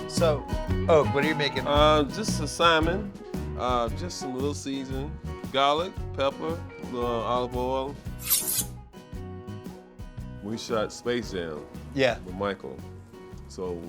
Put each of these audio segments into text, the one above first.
So, Oak, what are you making? Just a salmon, just some little seasoning, garlic, pepper, olive oil. We shot Space Jam Yeah. with Michael. So,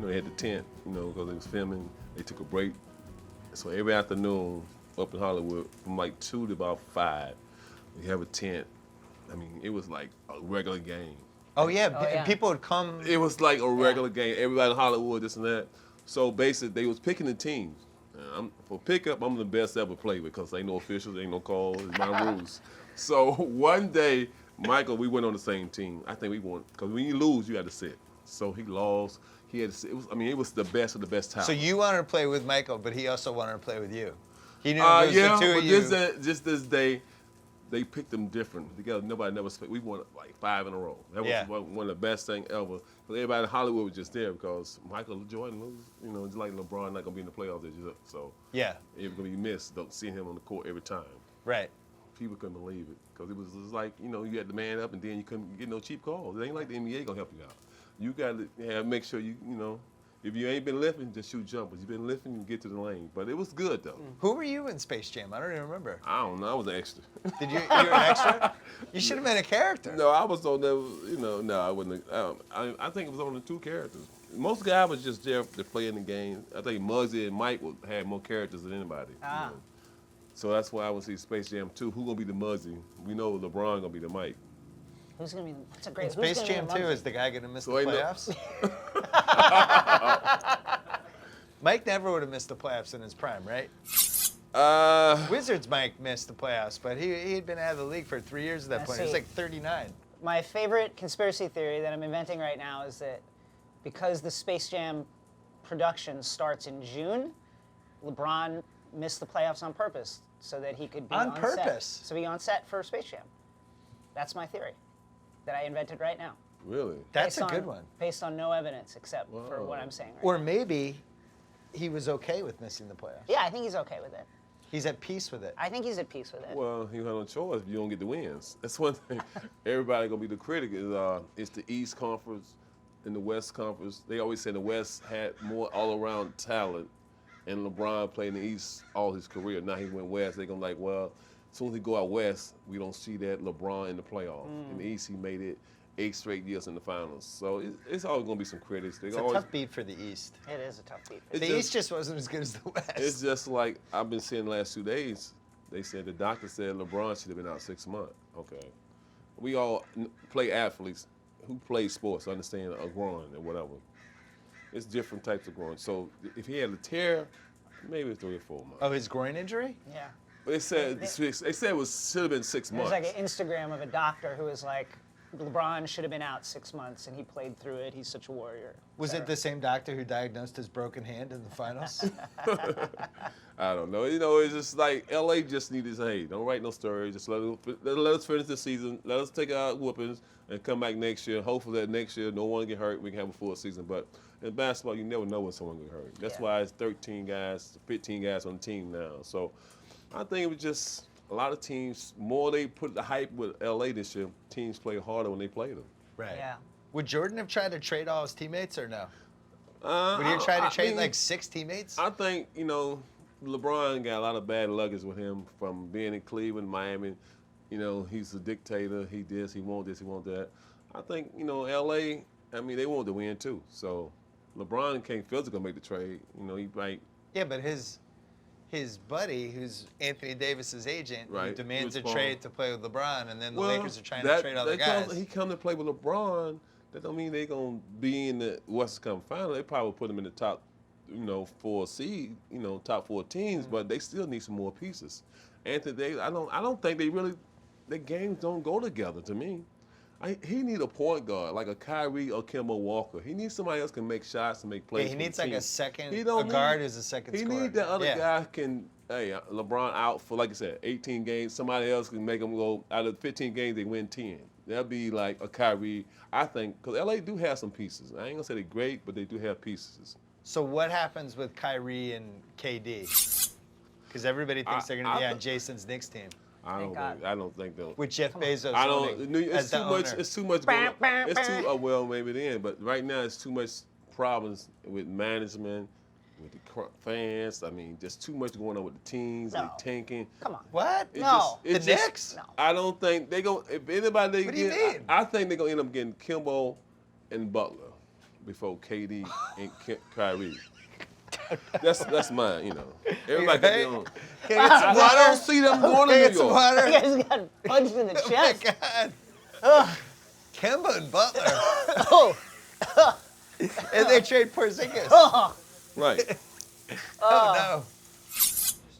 they had the tent, because they was filming. They took a break. So every afternoon up in Hollywood, from like 2 to about 5, we have a tent. I mean, it was like a regular game. Oh yeah, yeah. people would come. It was like a regular game. Everybody in Hollywood, this and that. So basically, they was picking the teams. For pickup, I'm the best ever played because ain't no officials, ain't no calls, it's my rules. So one day, Michael, we went on the same team. I think we won because when you lose, you had to sit. So he lost. He had to sit. It was the best of the best talent. So you wanted to play with Michael, but he also wanted to play with you. He knew it was the two of you. Just this day, they picked them different together. Nobody never. We won like 5 in a row. That was one of the best things ever. But everybody in Hollywood was just there because Michael Jordan, just like LeBron, not gonna be in the playoffs this year. So Yeah. it was gonna be missed. Don't see him on the court every time. Right. People couldn't believe it because it was just like you had the man up and then you couldn't get no cheap calls. It ain't like the NBA gonna help you out. You gotta make sure if you ain't been lifting, just shoot jumpers. You've been lifting, you get to the lane. But it was good though. Who were you in Space Jam? I don't even remember. I don't know. I was an extra. Did you were an extra? You should have been a character. No, I was on there. No, I wasn't. I think it was only 2 characters. Most guys was just there to play in the game. I think Muggsy and Mike had more characters than anybody. So that's why I would see Space Jam 2. Who gonna be the Muggsy? We know LeBron gonna be the Mike. Who's gonna be? That's a great. Space Jam 2 is the guy gonna miss the playoffs. Mike never would have missed the playoffs in his prime, right? Wizards Mike missed the playoffs, but he had been out of the league for 3 years at that point. He was like 39. My favorite conspiracy theory that I'm inventing right now is that because the Space Jam production starts in June, LeBron missed the playoffs on purpose so that he could be on purpose? set. So be on set for Space Jam. That's my theory that I invented right now. Really? That's a good one. Based on no evidence except for what I'm saying right Or now. maybe he was okay with missing the playoffs. Yeah, I think he's okay with it. He's at peace with it. I think he's at peace with it. Well, you have no choice if you don't get the wins. That's one thing. Everybody gonna be the critic. It's the East Conference and the West Conference. They always say the West had more all-around talent, and LeBron played in the East all his career. Now he went West. They're gonna well, as soon as he go out West, we don't see that LeBron in the playoff. In the East, he made it 8 straight years in the finals. So it's always gonna be some critics. It's a tough beat for the East. It is a tough beat. The East just wasn't as good as the West. It's just like I've been seeing the last 2 days. They said the doctor said LeBron should have been out 6 months. Okay, we all play athletes who play sports, understand a groin or whatever. It's different types of groin. So if he had a tear, maybe 3 or 4 months. Oh, his groin injury? Yeah. But they said it should have been 6 months. There's like an Instagram of a doctor who was like, LeBron should have been out 6 months, and he played through it. He's such a warrior. Was it the same doctor who diagnosed his broken hand in the finals? I don't know. It's just like LA just needed to say, hey, don't write no stories. Just let us finish the season. Let us take our whoopings and come back next year. Hopefully that next year no one get hurt. We can have a full season. But in basketball, you never know when someone get hurt. That's why it's 13 guys, 15 guys on the team now. So I think it was just a lot of teams, more they put the hype with LA this year, teams play harder when they play them. Right. Yeah. Would Jordan have tried to trade all his teammates or no? Would he have tried to trade like 6 teammates? I think, LeBron got a lot of bad luggage with him from being in Cleveland, Miami. He's a dictator. He this, he want this, he want that. I think, LA, they want to win too. So LeBron can't physically make the trade. He might. Yeah, but his buddy, who's Anthony Davis's agent, Right, who demands a Chris Paul. trade to play with LeBron, and then the Lakers are trying to trade all the guys. He come to play with LeBron. That don't mean they're gonna be in the Western Conference Final. They probably put them in the top, 4 seed, top 4 teams, but they still need some more pieces. Anthony Davis, I don't think their games don't go together to me. He need a point guard like a Kyrie or Kemba Walker. He needs somebody else can make shots and make plays. Yeah, he needs like a second, a guard who's a second He scorer. need that other guy can, LeBron out for, like I said, 18 games. Somebody else can make him go, out of 15 games, they win 10. That'd be like a Kyrie, I think, because LA do have some pieces. I ain't gonna say they're great, but they do have pieces. So what happens with Kyrie and KD? Because everybody thinks they're going to be on Jason's Knicks team. Thank God. I don't think they'll. With Jeff Bezos I owning don't. as It's the too much. owner. It's too much. Going on. It's too. Well, maybe then, but right now it's too much problems with management, with the fans. I mean, just too much going on with the teams. No. They tanking. Come on. What? No. The Knicks? No. I don't think they go. If anybody they What do you get, mean? I think they're gonna end up getting Kimbo and Butler before KD and Kyrie. That's mine, you know. Everybody Right? can Can I get some I water? don't see them going Can I to get New some York. water? You guys got punched in the Oh my chest. God. Kemba and Butler. Oh. And they trade Porzingis. Oh. Right. Oh, no.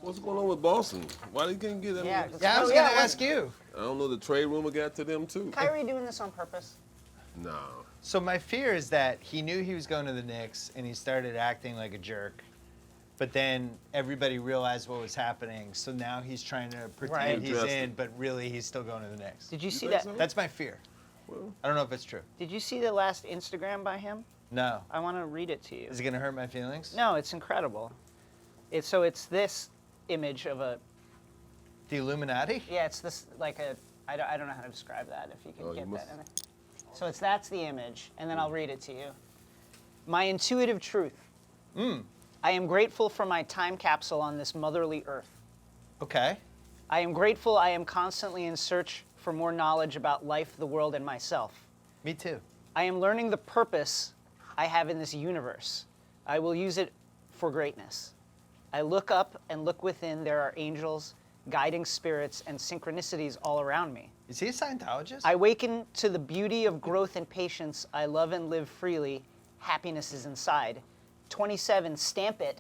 What's going on with Boston? Why they can't get them? Yeah. Yeah, I was Oh, going to what- ask you. I don't know. The trade rumor got to them too. Kyrie doing this on purpose? No. So my fear is that he knew he was going to the Knicks and he started acting like a jerk. But then everybody realized what was happening. So now he's trying to pretend Right. he's in, but really he's still going to the Knicks. Did you see think that? so? That's my fear. Well, I don't know if it's true. Did you see the last Instagram by him? No. I want to read it to you. Is it going to hurt my feelings? No, it's incredible. It's this image of a, The Illuminati? yeah, it's this like a, I don't know how to describe that, if you can Oh, get you must- that in there. So that's the image, and then I'll read it to you. My intuitive truth. I am grateful for my time capsule on this motherly earth. Okay. I am grateful I am constantly in search for more knowledge about life, the world, and myself. Me too. I am learning the purpose I have in this universe. I will use it for greatness. I look up and look within. There are angels, guiding spirits, and synchronicities all around me. Is he a Scientologist? I waken to the beauty of growth and patience. I love and live freely. Happiness is inside. 27, stamp it.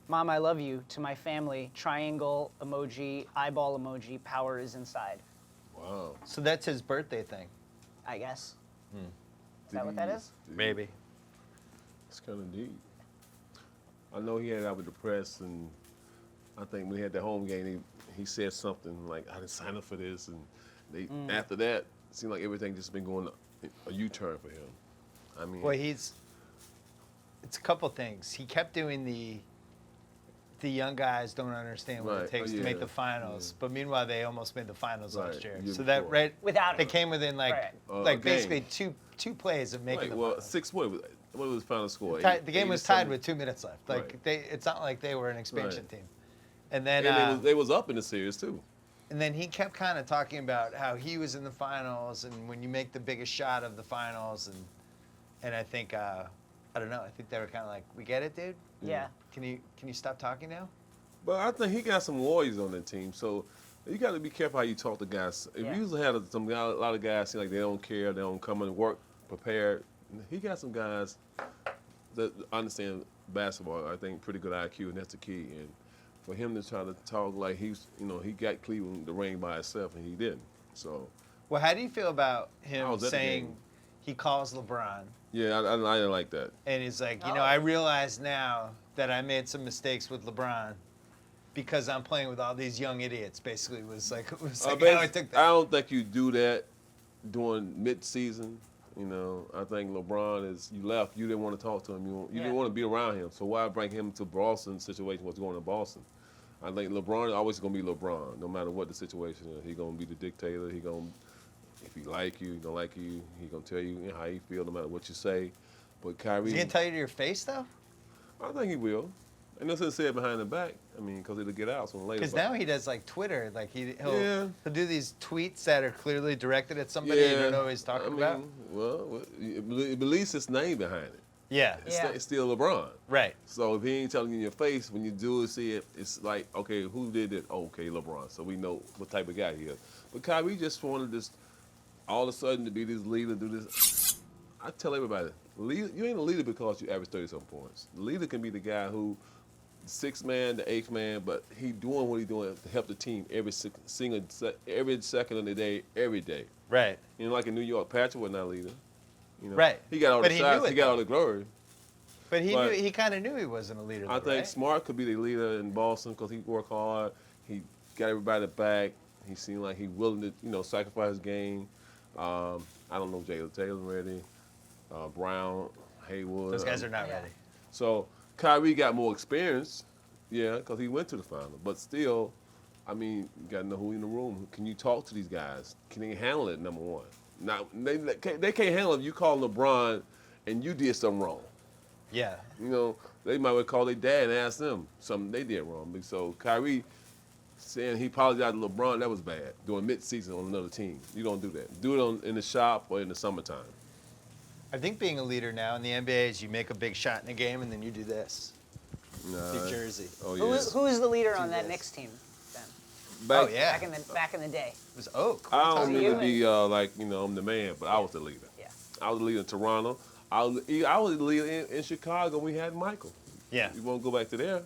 Mom, I love you. To my family, triangle emoji, eyeball emoji, power is inside. wow. So that's his birthday thing. I guess. Is that what that is? Maybe. It's kind of deep. I know he had it out with the press, and I think when he had the home game, he said something like, "I didn't sign up for this," and they after that, it seemed like everything just been going a U-turn for him. I mean, Well, it's a couple things. He kept doing the young guys don't understand what Right. it takes Oh, to make yeah. the finals. But meanwhile, they almost made the finals Right. last year. Year So that before. Without they him. came within Right. like A basically game. two plays of making right, the well, finals. 6 what was the final score? The game was tied 87? with 2 minutes left. Like Right. it's not like they were an expansion Right. team. And then And they was up in the series too. and then he kept kind of talking about how he was in the finals and when you make the biggest shot of the finals and I think I don't know. I think they were kind of like, we get it, dude. Yeah. Can you stop talking now? But I think he got some warriors on that team, so you got to be careful how you talk to guys. If Yeah. you usually have a lot of guys seem like they don't care, they don't come and work prepared. He got some guys that understand basketball. I think pretty good IQ, and that's the key. And for him to try to talk like he got Cleveland the ring by himself, and he didn't. So Well, how do you feel about I him was at the saying game. he calls LeBron yeah, I didn't like that. and he's like, Oh. I realize now that I made some mistakes with LeBron because I'm playing with all these young idiots. Basically, was like how I took that. I don't think you do that during mid-season. I think LeBron you left. You didn't want to talk to him. You Yeah. didn't want to be around him. So why bring him to Boston situation? What's going on in Boston? I think LeBron is always going to be LeBron, no matter what the situation is. He's going to be the dictator. If he like you, he don't like you. He going to tell you how he feel, no matter what you say. But Kyrie, Is he gonna tell you to your face though? I think he will. And that's what say it behind the back. I mean, because it'll get out sooner or later. Because But- now he does like Twitter, like he'll Yeah. do these tweets that are clearly directed at somebody you don't know who he's talking about. Well, at least his name behind it. Yeah, Yeah. It's still LeBron. right. So if he ain't telling you in your face, when you do see it, it's like, okay, who did it? Oh, okay, LeBron. So we know what type of guy he is. But Kyrie just wanted this, all of a sudden, to be this leader, do this. I tell everybody, you ain't a leader because you average 30-something points. The leader can be the guy who, the 6th man, the 8th man, but he doing what he doing to help the team every second of the day, every day. Right. Like in New York, Patrick was not a leader. Right. He got all But the he shots, knew it, he got though. all the glory. But he But- knew, he kind of knew he wasn't a leader. I though, think right? Smart could be the leader in Boston because he worked hard. He got everybody back. He seemed like he willing to, sacrifice his game. I don't know Jalen Taylor ready. Brown, Haywood. Those guys are not Yeah. ready. So Kyrie got more experience, yeah, because he went to the final. But still, I mean, you got to know who in the room. Can you talk to these guys? Can they handle it, number one? Now, they can't handle it if you call LeBron and you did something wrong. Yeah. You know, they might well call their dad and ask them something they did wrong. So Kyrie saying he apologized to LeBron, that was bad. Doing mid-season on another team. You don't do that. Do it in the shop or in the summertime. I think being a leader now in the NBA is you make a big shot in a game and then you do this. New Jersey. Oh, Who yeah. is the leader on that this. Knicks team then? Oh, yeah. Back in the day. It was Oak. I don't talking mean to to you. be like, I'm the man, but I was the leader. Yeah. I was the leader in Toronto. I was the leader in Chicago. We had Michael. Yeah. You won't go back to there.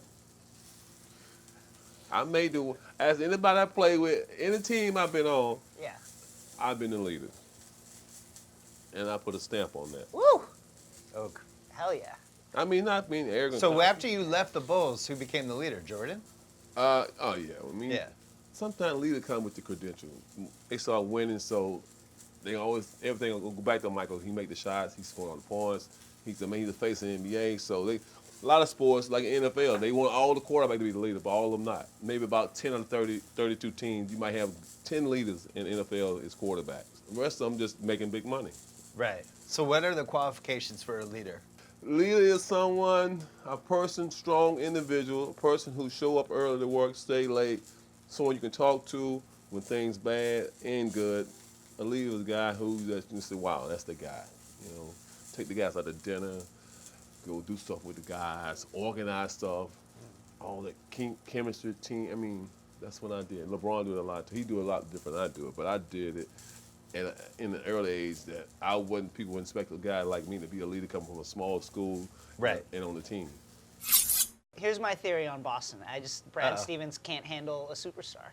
As anybody I played with, any team I've been on, Yeah. I've been the leader. And I put a stamp on that. Woo! Oak. Hell yeah. I mean, not being arrogant. So after you left the Bulls, who became the leader? Jordan? Oh yeah. I mean, Yeah. sometimes leader come with the credential. They start winning, so everything will go back to Michael. He make the shots, he scored on the points. He's the face of the NBA. So a lot of sports, like NFL, they want all the quarterback to be the leader, but all of them not. Maybe about 10 of the 32 teams, you might have 10 leaders in NFL as quarterbacks. The rest of them just making big money. Right. So what are the qualifications for a leader? Leader is a person, strong individual, a person who show up early to work, stay late, someone you can talk to when things bad and good. A leader is a guy who you say, wow, that's the guy. Take the guys out to dinner, go do stuff with the guys, organize stuff, all that chemistry team. I mean, that's what I did. LeBron did a lot. He do a lot different than I do it, but I did it in the early age that people wouldn't expect a guy like me to be a leader coming from a small school Right. and on the team. Here's my theory on Boston. Brad Stevens can't handle a superstar.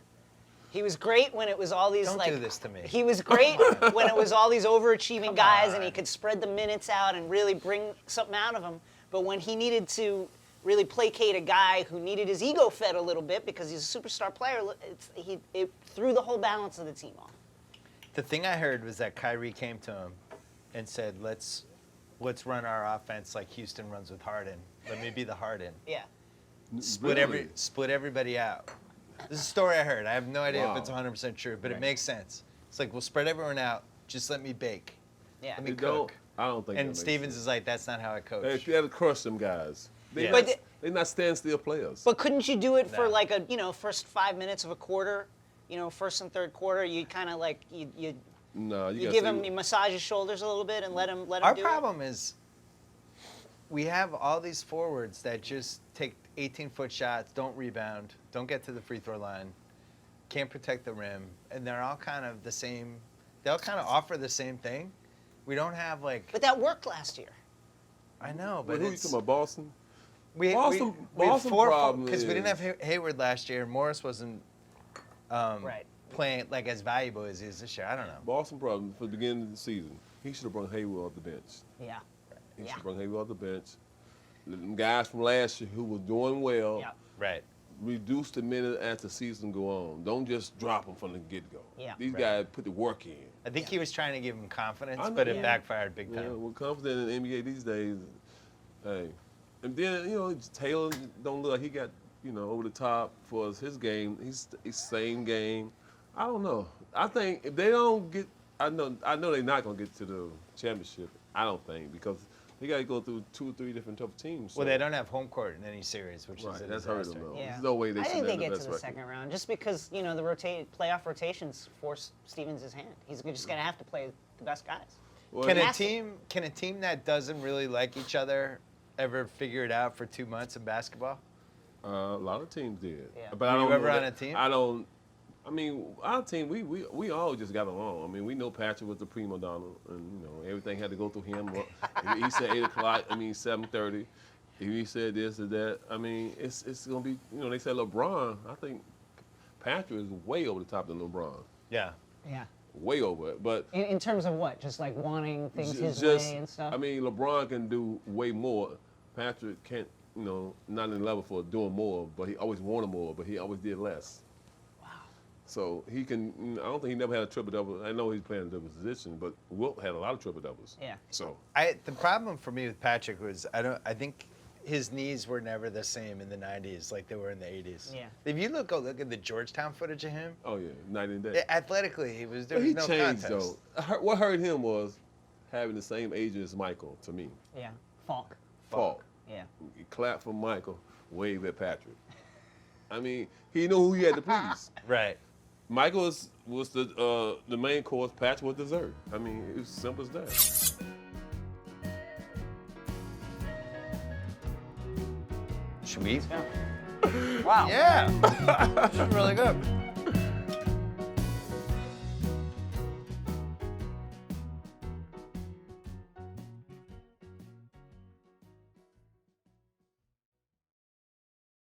He was great when it was all these Don't do this to me. He was great when it was all these overachieving Come guys and he on. could spread the minutes out and really bring something out of them. But when he needed to really placate a guy who needed his ego fed a little bit because he's a superstar player, it threw the whole balance of the team off. The thing I heard was that Kyrie came to him and said, let's run our offense like Houston runs with Harden. Let me be the Harden. Yeah. Split everybody out. This is a story I heard. I have no idea if it's 100% true, but it makes sense. It's like, we'll spread everyone out. Just let me bake. Yeah. Let me I cook. don't think that And makes Stevens sense. is like, that's not how I coach. You got to crush them guys. Yeah. They're not standstill players. But couldn't you do it for No. like first 5 minutes of a quarter, first and third quarter? You kind of like you No, you gotta give say- him, you massage his shoulders a little bit and let him Our do problem is we have all these forwards that just take 18-foot shots, don't rebound, don't get to the free throw line, can't protect the rim, and they're all kind of the same. They all kind of offer the same thing. We don't have like. But that worked last year. I know, But but who you it's, talking about, Boston? we Boston we have four problem because we didn't is- have Hayward last year. Morris wasn't Right. playing like as valuable as he is this year. I don't know. Boston problem for the beginning of the season. He should have brought Hayward off the bench. Yeah. He Yeah. should have brought Hayward off the bench. Them guys from last year who was doing well, Yeah. Right. reduce the minute as the season go on. Don't just drop them from the get-go. Yeah. These Right. guys put the work in. I think he was trying to give him confidence, I know. but it Yeah. backfired big Yeah, time. we're confident in the NBA these days. Hey, and then Taylor don't look like he got over the top for his game. He's same game. I don't know. I think if they don't get, I know they're not gonna get to the championship. I don't think because they got to go through 2 or 3 different tough teams. Well, they don't have home court in any series, which Right, is a that's hurt disaster. them though. Yeah. There's no way they I should think they have the get to best the record. second round just because the playoff rotations force Stevens' hand. He's just gonna have to play the best guys. Well, Can Has a to. team that doesn't really like each other ever figure it out for 2 months in basketball? A lot of teams did. Yeah. But I Were you don't ever know on that- a team? I don't. I mean, our team, we all just got along. I mean, we know Patrick was the prima donna, and everything had to go through him. He said 8:00. I mean 7:30. If he said this or that, I mean, it's gonna be. They said LeBron. I think Patrick is way over the top than LeBron. Yeah. Yeah. Way over it. But In terms of what? Just like wanting things his just, way and stuff. I mean, LeBron can do way more. Patrick can't. Not in the level for doing more, but he always wanted more, but he always did less. So he can. I don't think he never had a triple double. I know he's playing a different position, but Wilt had a lot of triple doubles. Yeah. So The problem for me with Patrick was I think his knees were never the same in the 90s like they were in the 80s. Yeah. If you look at the Georgetown footage of him, Oh yeah, night and day. athletically there But was he no changed contest. though. What hurt him was having the same age as Michael. To me, Yeah. Falk. fault. Yeah. He clapped for Michael, wave at Patrick. I mean, he knew who he had to please. Right. Michael was the main course. Patrick was dessert. I mean, it was simple as that. Should we? Wow. Yeah. This is really good.